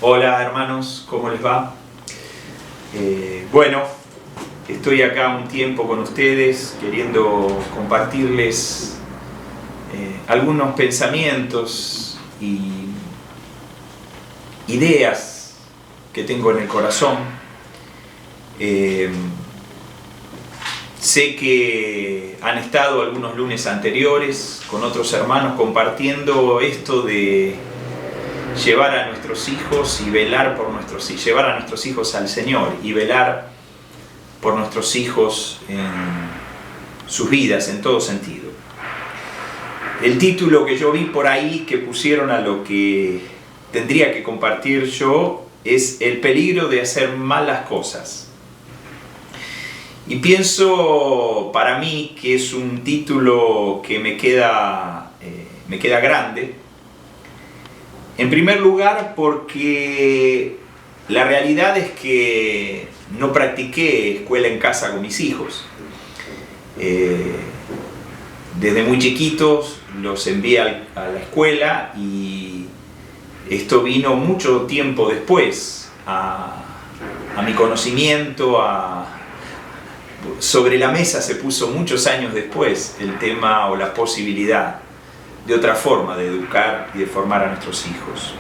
Hola hermanos, ¿cómo les va? Bueno, estoy acá un tiempo con ustedes queriendo compartirles algunos pensamientos y ideas que tengo en el corazón. Sé que han estado algunos lunes anteriores con otros hermanos compartiendo esto de llevar a nuestros hijos y velar por nuestros hijos, llevar a nuestros hijos al Señor y velar por nuestros hijos en sus vidas en todo sentido. El título que yo vi por ahí que pusieron a lo que tendría que compartir yo es El peligro de hacer malas cosas. Y pienso para mí que es un título que me queda grande. En primer lugar, porque la realidad es que no practiqué escuela en casa con mis hijos. Desde muy chiquitos los envié a la escuela y esto vino mucho tiempo después a mi conocimiento, sobre la mesa se puso muchos años después el tema o la posibilidad de otra forma de educar y de formar a nuestros hijos.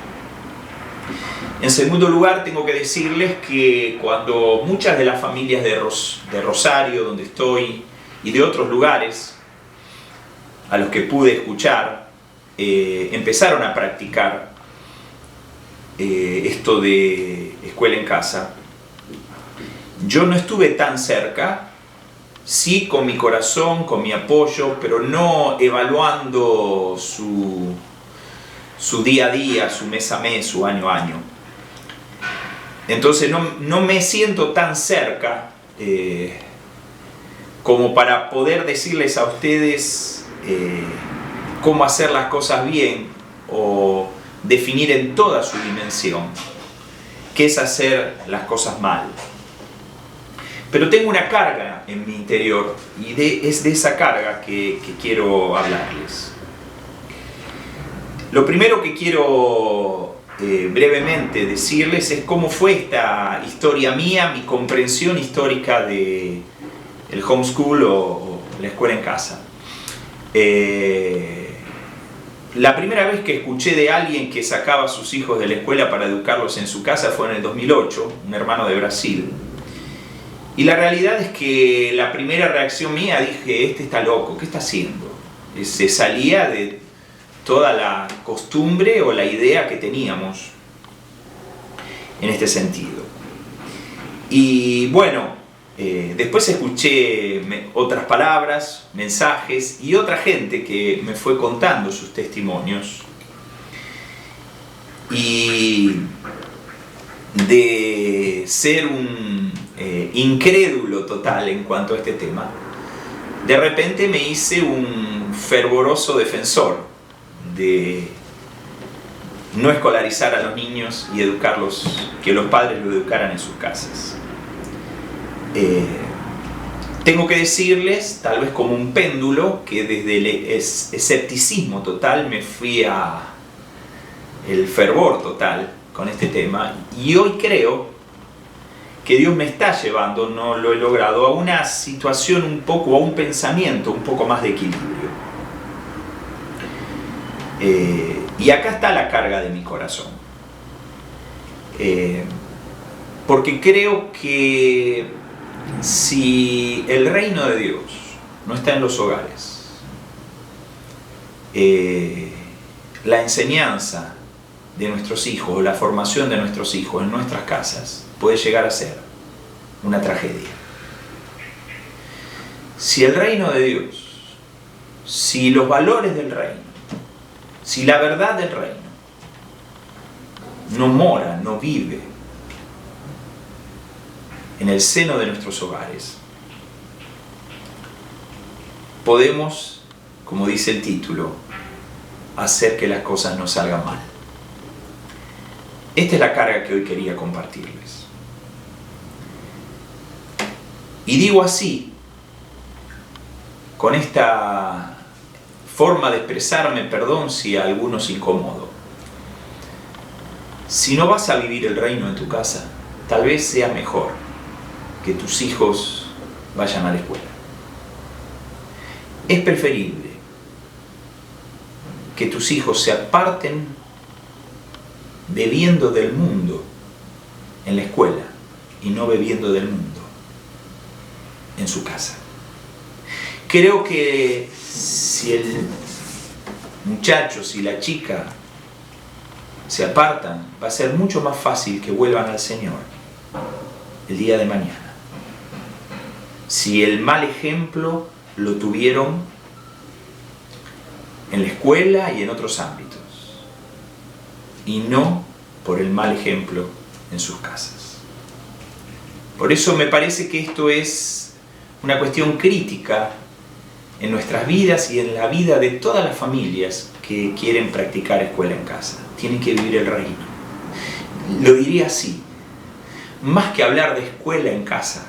En segundo lugar, tengo que decirles que cuando muchas de las familias de Rosario, donde estoy, y de otros lugares a los que pude escuchar, empezaron a practicar esto de escuela en casa, yo no estuve tan cerca. Sí, con mi corazón, con mi apoyo, pero no evaluando su día a día, su mes a mes, su año a año. Entonces no me siento tan cerca como para poder decirles a ustedes cómo hacer las cosas bien o definir en toda su dimensión qué es hacer las cosas mal. Pero tengo una carga en mi interior y es de esa carga que quiero hablarles. Lo primero que quiero brevemente decirles es cómo fue esta historia mía, mi comprensión histórica de el homeschool o la escuela en casa. La primera vez que escuché de alguien que sacaba a sus hijos de la escuela para educarlos en su casa fue en el 2008, un hermano de Brasil. Y la realidad es que la primera reacción mía, dije, este está loco, ¿qué está haciendo? Se salía de toda la costumbre o la idea que teníamos en este sentido. Y bueno, después escuché otras palabras, mensajes y otra gente que me fue contando sus testimonios. Y de ser un incrédulo total en cuanto a este tema, de repente me hice un fervoroso defensor de no escolarizar a los niños y educarlos, que los padres lo educaran en sus casas. Tengo que decirles, tal vez como un péndulo, que desde el escepticismo total me fui a el fervor total con este tema, y hoy creo que Dios me está llevando, no lo he logrado, a una situación un poco, a un pensamiento un poco más de equilibrio. Y acá está la carga de mi corazón. Porque creo que si el reino de Dios no está en los hogares, la enseñanza de nuestros hijos o la formación de nuestros hijos en nuestras casas puede llegar a ser una tragedia. Si el reino de Dios, si los valores del reino, si la verdad del reino no mora, no vive en el seno de nuestros hogares, podemos, como dice el título, hacer que las cosas no salgan mal. Esta es la carga que hoy quería compartirles. Y digo así, con esta forma de expresarme, perdón si a algunos incomodo. Si no vas a vivir el reino en tu casa, tal vez sea mejor que tus hijos vayan a la escuela. Es preferible que tus hijos se aparten bebiendo del mundo en la escuela y no bebiendo del mundo en su casa. Creo que si el muchacho, si la chica se apartan, va a ser mucho más fácil que vuelvan al Señor el día de mañana. Si el mal ejemplo lo tuvieron en la escuela y en otros ámbitos, y no por el mal ejemplo en sus casas. Por eso me parece que esto es una cuestión crítica en nuestras vidas y en la vida de todas las familias que quieren practicar escuela en casa. Tienen que vivir el reino. Lo diría así: más que hablar de escuela en casa,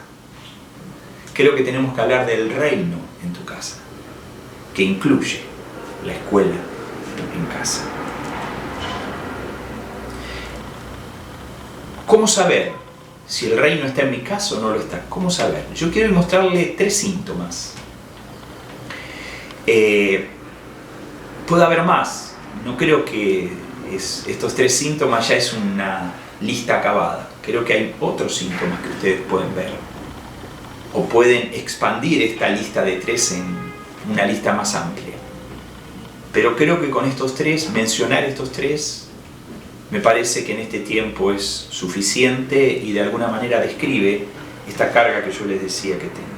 creo que tenemos que hablar del reino en tu casa, que incluye la escuela en casa. ¿Cómo saber si el reino está en mi casa o no lo está? ¿Cómo saber? Yo quiero mostrarle 3 síntomas. Puede haber más. No creo que estos 3 síntomas ya es una lista acabada. Creo que hay otros síntomas que ustedes pueden ver. O pueden expandir esta lista de 3 en una lista más amplia. Pero creo que con estos 3, mencionar estos 3, me parece que en este tiempo es suficiente y de alguna manera describe esta carga que yo les decía que tengo.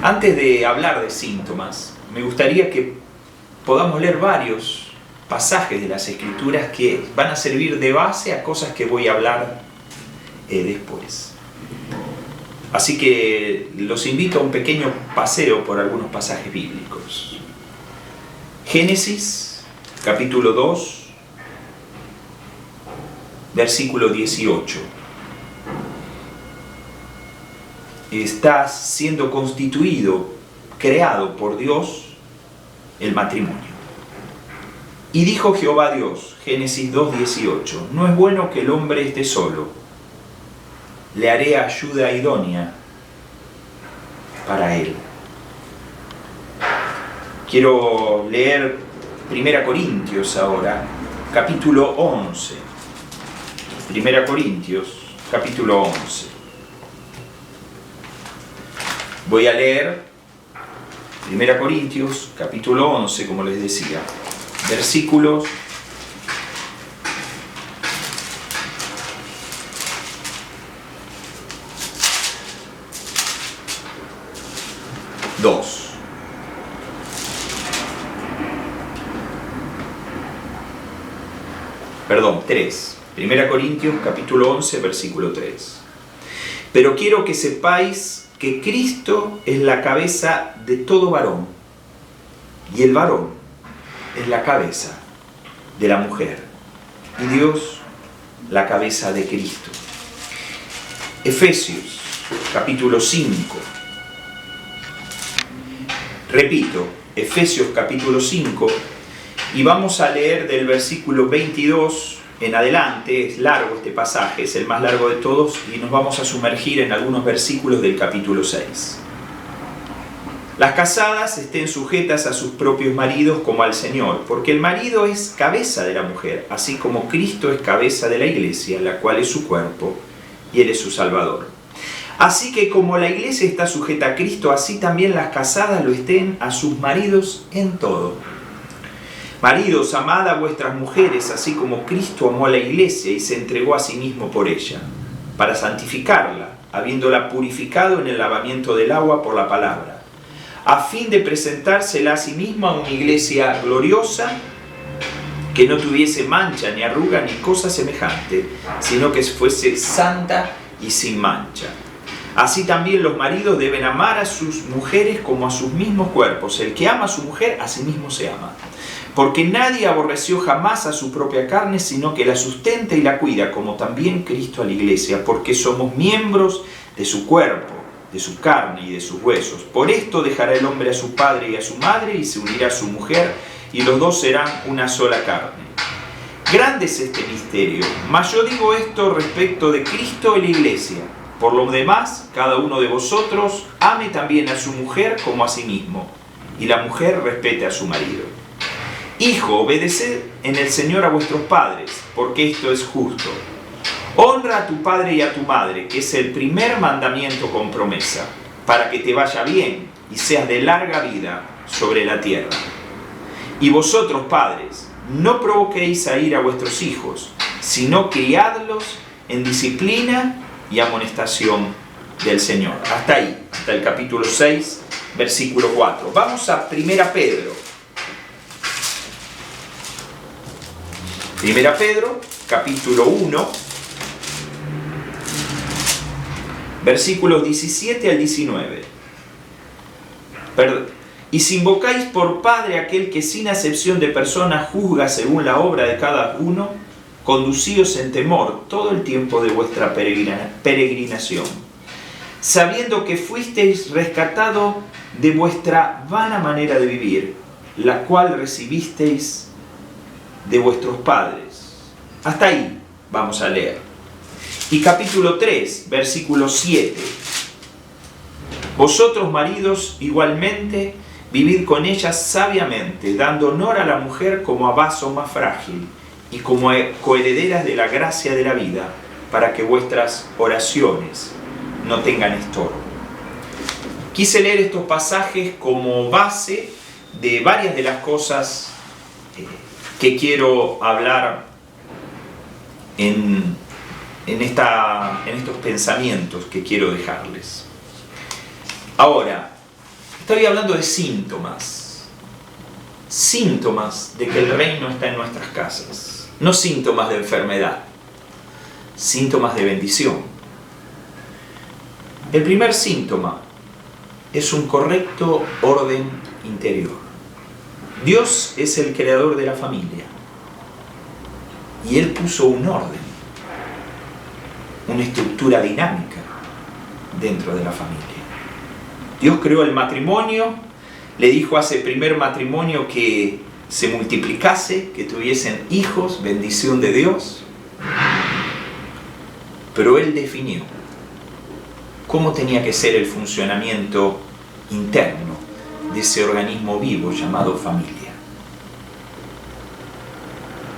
Antes de hablar de síntomas, me gustaría que podamos leer varios pasajes de las Escrituras que van a servir de base a cosas que voy a hablar después. Así que los invito a un pequeño paseo por algunos pasajes bíblicos. Génesis, capítulo 2, versículo 18. Está siendo constituido, creado por Dios, el matrimonio. Y dijo Jehová Dios, Génesis 2:18, no es bueno que el hombre esté solo, le haré ayuda idónea para él. Quiero leer 1 Corintios ahora, capítulo 11. 1 Corintios, capítulo 11. Voy a leer 1 Corintios, capítulo 11, como les decía, versículos 2. Perdón, 3. 1 Corintios, capítulo 11, versículo 3. Pero quiero que sepáis que Cristo es la cabeza de todo varón, y el varón es la cabeza de la mujer, y Dios la cabeza de Cristo. Efesios, capítulo 5. Repito, Efesios capítulo 5, y vamos a leer del versículo 22 en adelante. Es largo este pasaje, es el más largo de todos, y nos vamos a sumergir en algunos versículos del capítulo 6. Las casadas estén sujetas a sus propios maridos como al Señor, porque el marido es cabeza de la mujer, así como Cristo es cabeza de la iglesia, la cual es su cuerpo, y Él es su Salvador. Así que como la iglesia está sujeta a Cristo, así también las casadas lo estén a sus maridos en todo. Maridos, amad a vuestras mujeres, así como Cristo amó a la iglesia y se entregó a sí mismo por ella, para santificarla, habiéndola purificado en el lavamiento del agua por la palabra, a fin de presentársela a sí misma a una iglesia gloriosa, que no tuviese mancha, ni arruga, ni cosa semejante, sino que fuese santa y sin mancha. Así también los maridos deben amar a sus mujeres como a sus mismos cuerpos. El que ama a su mujer, a sí mismo se ama. Porque nadie aborreció jamás a su propia carne, sino que la sustenta y la cuida, como también Cristo a la iglesia, porque somos miembros de su cuerpo, de su carne y de sus huesos. Por esto dejará el hombre a su padre y a su madre, y se unirá a su mujer, y los dos serán una sola carne. Grande es este misterio, mas yo digo esto respecto de Cristo y la Iglesia. Por lo demás, cada uno de vosotros ame también a su mujer como a sí mismo, y la mujer respete a su marido. Hijo, obedeced en el Señor a vuestros padres, porque esto es justo. Honra a tu padre y a tu madre, que es el primer mandamiento con promesa, para que te vaya bien y seas de larga vida sobre la tierra. Y vosotros, padres, no provoquéis a ir a vuestros hijos, sino criadlos en disciplina y amonestación del Señor. Hasta ahí, hasta el capítulo 6, versículo 4. Vamos a 1 Pedro. 1 Pedro, capítulo 1, versículos 17 al 19. Y si invocáis por Padre aquel que sin acepción de personas juzga según la obra de cada uno, conducíos en temor todo el tiempo de vuestra peregrinación, sabiendo que fuisteis rescatados de vuestra vana manera de vivir, la cual recibisteis de vuestros padres. Hasta ahí vamos a leer. Y capítulo 3, versículo 7. Vosotros, maridos, igualmente, vivid con ellas sabiamente, dando honor a la mujer como a vaso más frágil y como coherederas de la gracia de la vida, para que vuestras oraciones no tengan estorbo. Quise leer estos pasajes como base de varias de las cosas que quiero hablar en estos pensamientos que quiero dejarles. Ahora, estoy hablando de síntomas de que el reino está en nuestras casas, no síntomas de enfermedad, síntomas de bendición. El primer síntoma es un correcto orden interior. Dios es el creador de la familia y Él puso un orden, una estructura dinámica dentro de la familia. Dios creó el matrimonio, le dijo a ese primer matrimonio que se multiplicase, que tuviesen hijos, bendición de Dios. Pero Él definió cómo tenía que ser el funcionamiento interno de ese organismo vivo llamado familia.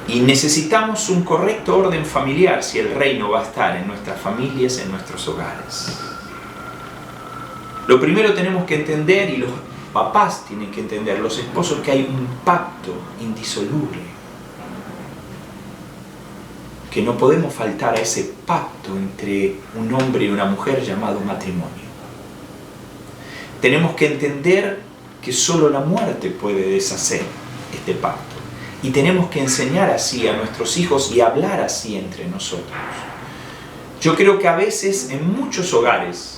Y necesitamos un correcto orden familiar si el reino va a estar en nuestras familias, en nuestros hogares. Lo primero tenemos que entender, y los papás tienen que entender, los esposos, que hay un pacto indisoluble. Que no podemos faltar a ese pacto entre un hombre y una mujer llamado matrimonio. Tenemos que entender que solo la muerte puede deshacer este pacto. Y tenemos que enseñar así a nuestros hijos y hablar así entre nosotros. Yo creo que a veces en muchos hogares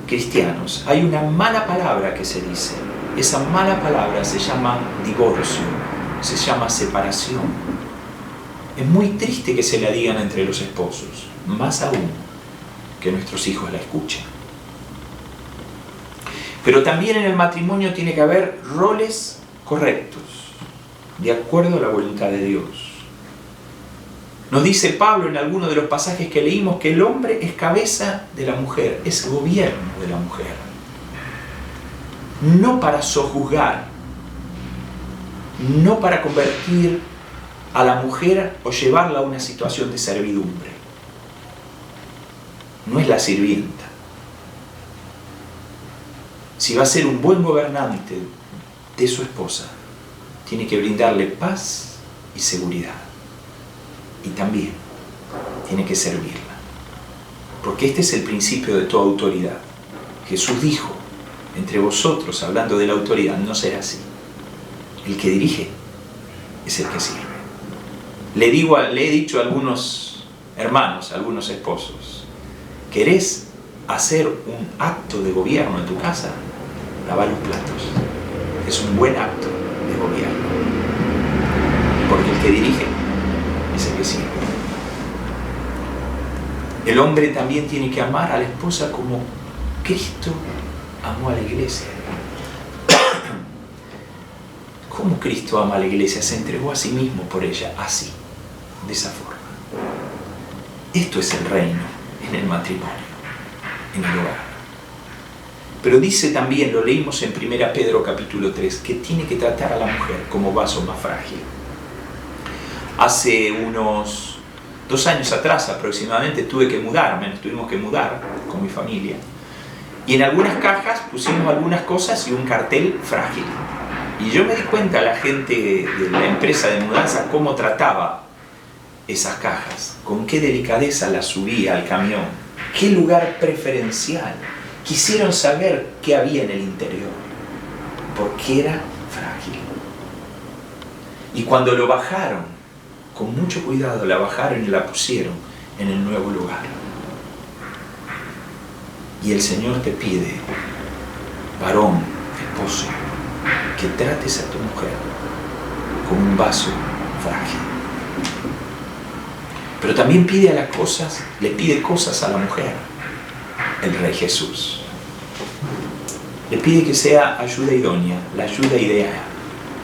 cristianos hay una mala palabra que se dice. Esa mala palabra se llama divorcio, se llama separación. Es muy triste que se la digan entre los esposos, más aún que nuestros hijos la escuchen. Pero también en el matrimonio tiene que haber roles correctos, de acuerdo a la voluntad de Dios. Nos dice Pablo en alguno de los pasajes que leímos que el hombre es cabeza de la mujer, es gobierno de la mujer. No para sojuzgar, no para convertir a la mujer o llevarla a una situación de servidumbre. No es la sirvienta. Si va a ser un buen gobernante de su esposa, tiene que brindarle paz y seguridad. Y también tiene que servirla. Porque este es el principio de toda autoridad. Jesús dijo, entre vosotros, hablando de la autoridad, no será así. El que dirige es el que sirve. Le he dicho a algunos hermanos, a algunos esposos, ¿querés hacer un acto de gobierno en tu casa? Lavar los platos. Es un buen acto de gobierno. Porque el que dirige es el que sirve. El hombre también tiene que amar a la esposa como Cristo amó a la iglesia. ¿Cómo Cristo ama a la iglesia? Se entregó a sí mismo por ella, así, de esa forma. Esto es el reino en el matrimonio, en el hogar. Pero dice también, lo leímos en 1 Pedro capítulo 3, que tiene que tratar a la mujer como vaso más frágil. Hace unos 2 años atrás aproximadamente nos tuvimos que mudar con mi familia. Y en algunas cajas pusimos algunas cosas y un cartel frágil. Y yo me di cuenta, la gente de la empresa de mudanza, cómo trataba esas cajas, con qué delicadeza las subía al camión, qué lugar preferencial. Quisieron saber qué había en el interior, porque era frágil. Y cuando lo bajaron, con mucho cuidado la bajaron y la pusieron en el nuevo lugar. Y el Señor te pide, varón, esposo, que trates a tu mujer como un vaso frágil. Pero también le pide cosas a la mujer, el Rey Jesús. Le pide que sea ayuda idónea, la ayuda ideal,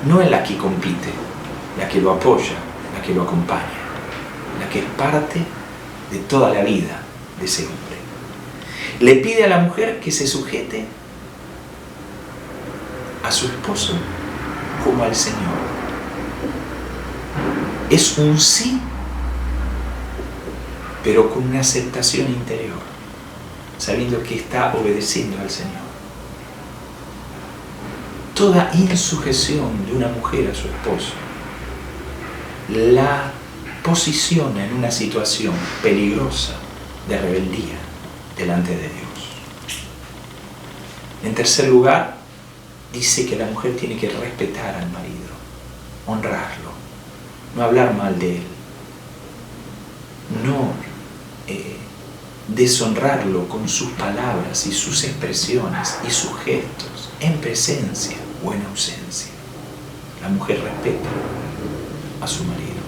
no en la que compite, la que lo apoya, la que lo acompaña, la que es parte de toda la vida de ese hombre. Le pide a la mujer que se sujete a su esposo como al Señor. Es un sí, pero con una aceptación interior, sabiendo que está obedeciendo al Señor. Toda insujeción de una mujer a su esposo la posiciona en una situación peligrosa de rebeldía delante de Dios. En tercer lugar, dice que la mujer tiene que respetar al marido, honrarlo, no hablar mal de él, no deshonrarlo con sus palabras y sus expresiones y sus gestos, en presencia o en ausencia. La mujer respeta a su marido.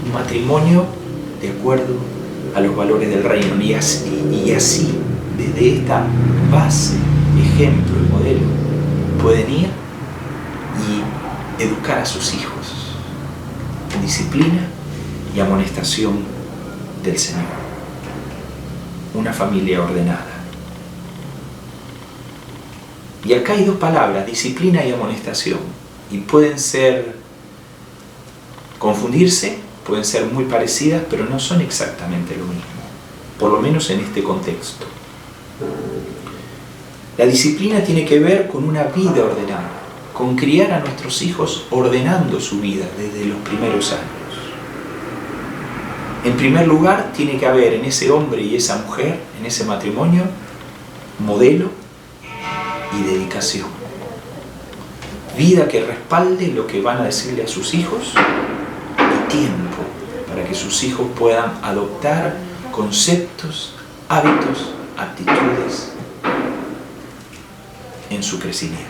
Un matrimonio de acuerdo a los valores del reino, y así, desde esta base, ejemplo y modelo, pueden ir y educar a sus hijos en disciplina y amonestación del Señor. Una familia ordenada. Y acá hay 2 palabras, disciplina y amonestación, y pueden confundirse, pueden ser muy parecidas, pero no son exactamente lo mismo, por lo menos en este contexto. La disciplina tiene que ver con una vida ordenada, con criar a nuestros hijos ordenando su vida desde los primeros años. En primer lugar, tiene que haber en ese hombre y esa mujer, en ese matrimonio, modelo y dedicación. Vida que respalde lo que van a decirle a sus hijos y tiempo para que sus hijos puedan adoptar conceptos, hábitos, actitudes en su crecimiento.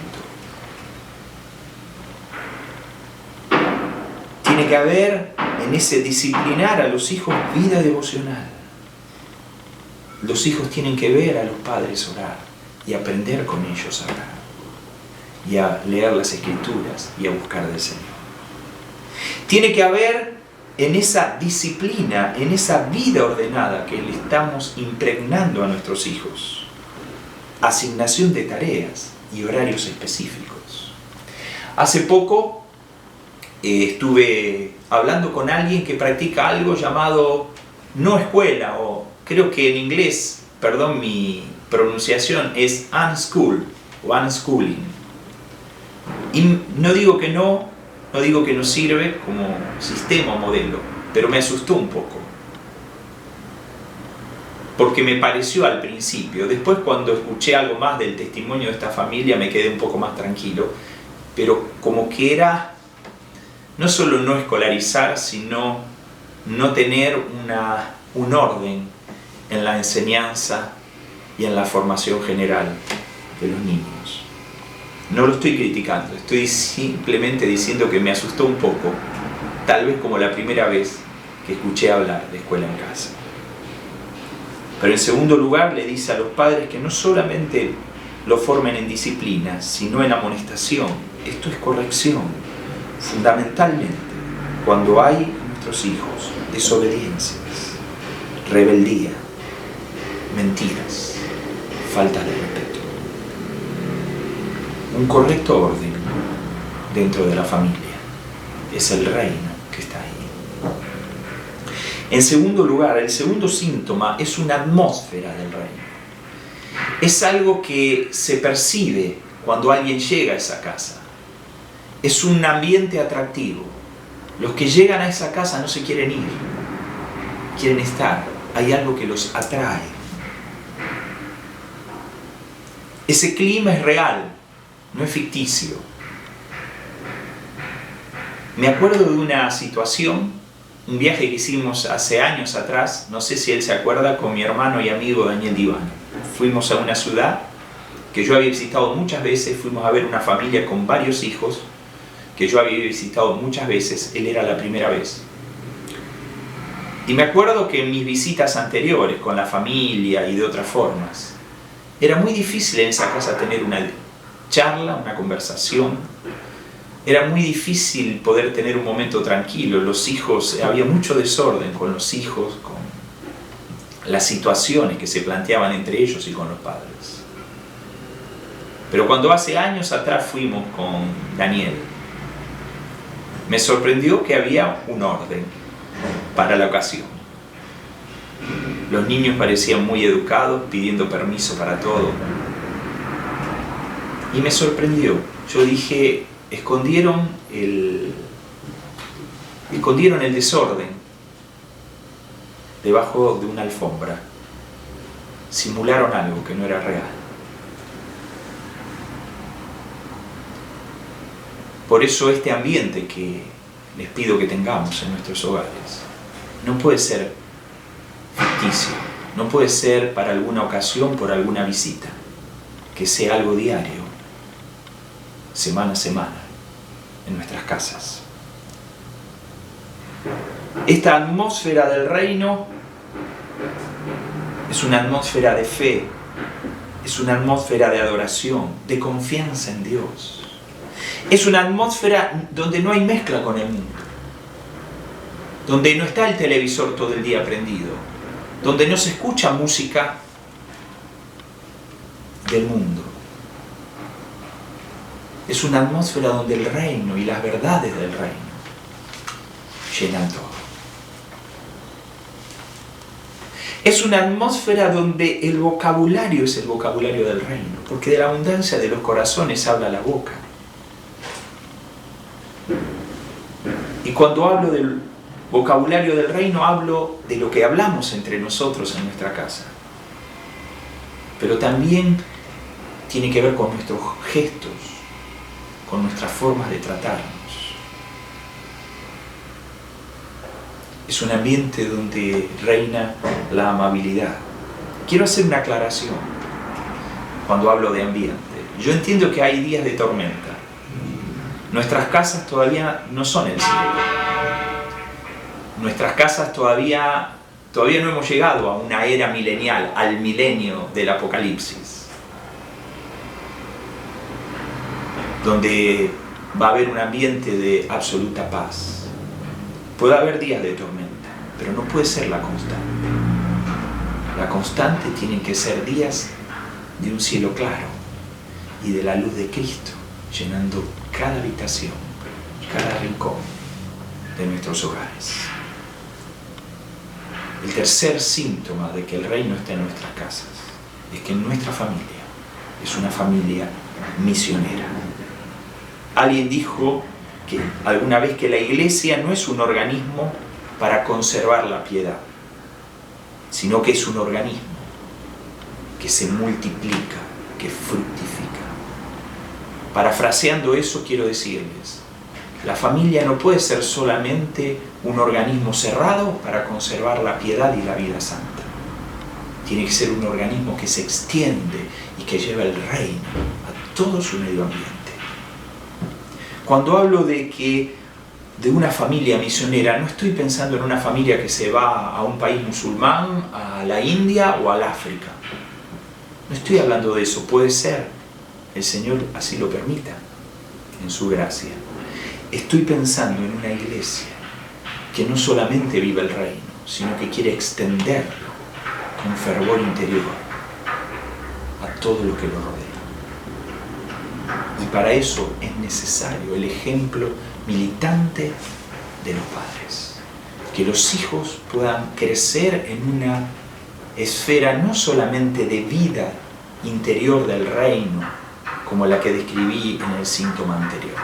Tiene que haber en ese disciplinar a los hijos vida devocional. Los hijos tienen que ver a los padres orar y aprender con ellos a orar y a leer las Escrituras y a buscar del Señor. Tiene que haber en esa disciplina, en esa vida ordenada que le estamos impregnando a nuestros hijos, asignación de tareas y horarios específicos. Hace poco estuve hablando con alguien que practica algo llamado no escuela, o creo que en inglés, perdón mi pronunciación, es unschool o unschooling. Y no digo que no sirve como sistema o modelo, pero me asustó un poco. Porque me pareció al principio, después cuando escuché algo más del testimonio de esta familia me quedé un poco más tranquilo, pero como que era no solo no escolarizar, sino no tener un orden en la enseñanza y en la formación general de los niños. No lo estoy criticando, estoy simplemente diciendo que me asustó un poco, tal vez como la primera vez que escuché hablar de escuela en casa. Pero en segundo lugar le dice a los padres que no solamente lo formen en disciplina, sino en amonestación. Esto es corrección, fundamentalmente cuando hay en nuestros hijos desobediencias, rebeldía, mentiras, falta de respeto. Un correcto orden dentro de la familia es el reino que está ahí. En segundo lugar, el segundo síntoma es una atmósfera del reino. Es algo que se percibe cuando alguien llega a esa casa. Es un ambiente atractivo. Los que llegan a esa casa no se quieren ir, quieren estar. Hay algo que los atrae. Ese clima es real, no es ficticio. Me acuerdo de una situación, un viaje que hicimos hace años atrás, no sé si él se acuerda, con mi hermano y amigo Daniel Diván. Fuimos a una ciudad que yo había visitado muchas veces, fuimos a ver una familia con varios hijos, que yo había visitado muchas veces, él era la primera vez. Y me acuerdo que en mis visitas anteriores con la familia y de otras formas, era muy difícil en esa casa tener una charla, una conversación. Era muy difícil poder tener un momento tranquilo. Los hijos, había mucho desorden con los hijos, con las situaciones que se planteaban entre ellos y con los padres. Pero cuando hace años atrás fuimos con Daniel, me sorprendió que había un orden para la ocasión. Los niños parecían muy educados, pidiendo permiso para todo. Y me sorprendió. Yo dije, escondieron el desorden debajo de una alfombra. Simularon algo que no era real. Por eso este ambiente que les pido que tengamos en nuestros hogares no puede ser ficticio, no puede ser para alguna ocasión, por alguna visita, que sea algo diario, semana a semana, en nuestras casas. Esta atmósfera del reino es una atmósfera de fe, es una atmósfera de adoración, de confianza en Dios. Es una atmósfera donde no hay mezcla con el mundo, donde no está el televisor todo el día prendido, donde no se escucha música del mundo. Es una atmósfera donde el reino y las verdades del reino llenan todo. Es una atmósfera donde el vocabulario es el vocabulario del reino, porque de la abundancia de los corazones habla la boca. Y cuando hablo del vocabulario del reino, hablo de lo que hablamos entre nosotros en nuestra casa. Pero también tiene que ver con nuestros gestos, con nuestras formas de tratarnos. Es un ambiente donde reina la amabilidad. Quiero hacer una aclaración cuando hablo de ambiente. Yo entiendo que hay días de tormenta. Nuestras casas todavía no son el cielo. Nuestras casas todavía no hemos llegado a una era milenial, al milenio del Apocalipsis, donde va a haber un ambiente de absoluta paz. Puede haber días de tormenta, pero no puede ser la constante. La constante tienen que ser días de un cielo claro y de la luz de Cristo, llenando cada habitación, cada rincón de nuestros hogares. El tercer síntoma de que el reino está en nuestras casas es que nuestra familia es una familia misionera. Alguien dijo que alguna vez que la iglesia no es un organismo para conservar la piedad, sino que es un organismo que se multiplica, que fructifica. Parafraseando eso, quiero decirles, la familia no puede ser solamente un organismo cerrado para conservar la piedad y la vida santa. Tiene que ser un organismo que se extiende y que lleva el reino a todo su medio ambiente. Cuando hablo de una familia misionera, no estoy pensando en una familia que se va a un país musulmán, a la India o al África. No estoy hablando de eso, puede ser. El Señor así lo permita, en su gracia. estoy pensando en una iglesia que no solamente vive el reino, sino que quiere extenderlo con fervor interior a todo lo que lo rodea. Y para eso es necesario el ejemplo militante de los padres. Que los hijos puedan crecer en una esfera no solamente de vida interior del reino, como la que describí en el síntoma anterior,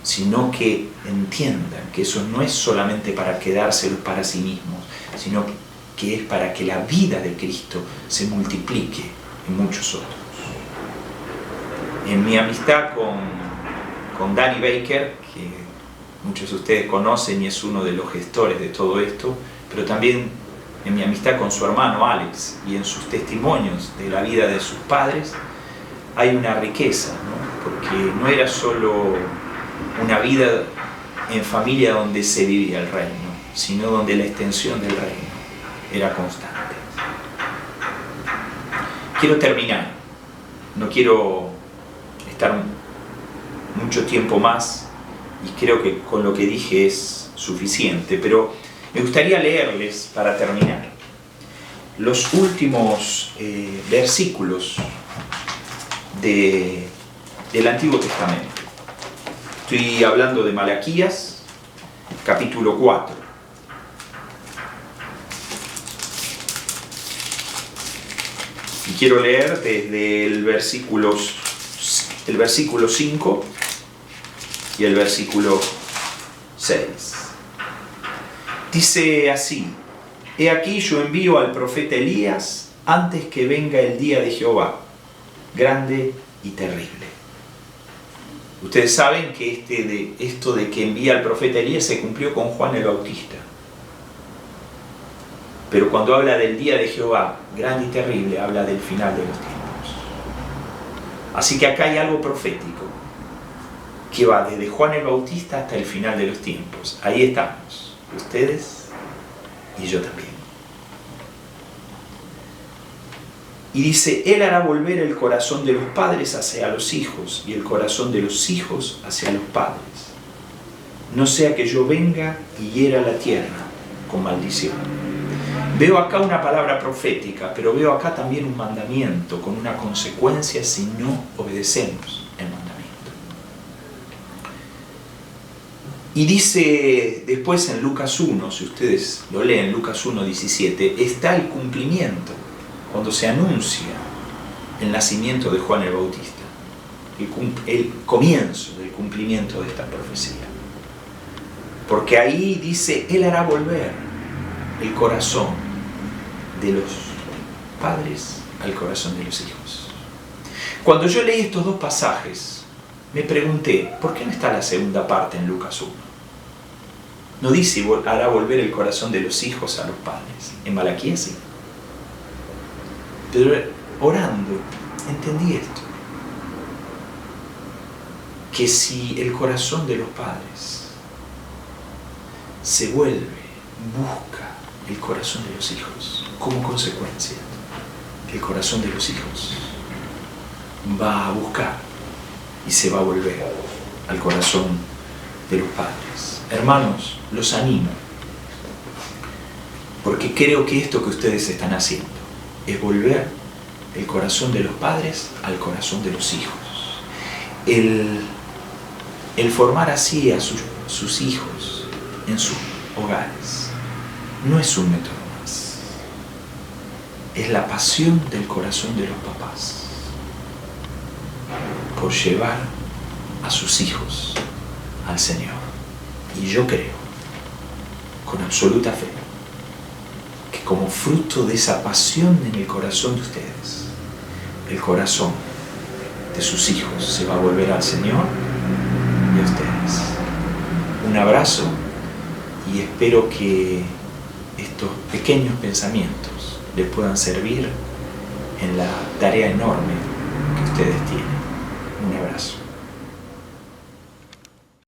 sino que entiendan que eso no es solamente para quedárselos para sí mismos, sino que es para que la vida de Cristo se multiplique en muchos otros. En mi amistad con Danny Baker, que muchos de ustedes conocen y es uno de los gestores de todo esto, pero también en mi amistad con su hermano Alex y en sus testimonios de la vida de sus padres, hay una riqueza, ¿no? Porque no era solo una vida en familia donde se vivía el reino, sino donde la extensión del reino era constante. Quiero terminar, no quiero estar mucho tiempo más y creo que con lo que dije es suficiente, pero me gustaría leerles, para terminar, los últimos versículos del Antiguo Testamento. Estoy hablando de Malaquías, capítulo 4. Y quiero leer desde el versículo 5 y el versículo 6. Dice así: He aquí yo envío al profeta Elías antes que venga el día de Jehová, grande y terrible. Ustedes saben que esto de que envía al profeta Elías se cumplió con Juan el Bautista. Pero cuando habla del día de Jehová, grande y terrible, habla del final de los tiempos. Así que acá hay algo profético que va desde Juan el Bautista hasta el final de los tiempos. Ahí estamos, ustedes y yo también. Y dice: Él hará volver el corazón de los padres hacia los hijos y el corazón de los hijos hacia los padres. No sea que yo venga y hiera la tierra con maldición. Veo acá una palabra profética, pero veo acá también un mandamiento con una consecuencia si no obedecemos el mandamiento. Y dice después en Lucas 1, si ustedes lo leen, Lucas 1:17, está el cumplimiento cuando se anuncia el nacimiento de Juan el Bautista, el comienzo del cumplimiento de esta profecía. Porque ahí dice: Él hará volver el corazón de los padres al corazón de los hijos. Cuando yo leí estos dos pasajes, me pregunté, ¿por qué no está la segunda parte en Lucas 1? No dice: hará volver el corazón de los hijos a los padres. En Malaquías sí. Pero orando, entendí esto. Que si el corazón de los padres se vuelve, busca el corazón de los hijos, como consecuencia, el corazón de los hijos va a buscar y se va a volver al corazón de los padres. Hermanos, los animo, porque creo que esto que ustedes están haciendo es volver el corazón de los padres al corazón de los hijos. El formar así a sus hijos en sus hogares no es un método más. Es la pasión del corazón de los papás por llevar a sus hijos al Señor. Y yo creo, con absoluta fe, que como fruto de esa pasión en el corazón de ustedes, el corazón de sus hijos se va a volver al Señor y a ustedes. Un abrazo y espero que estos pequeños pensamientos les puedan servir en la tarea enorme que ustedes tienen. Un abrazo.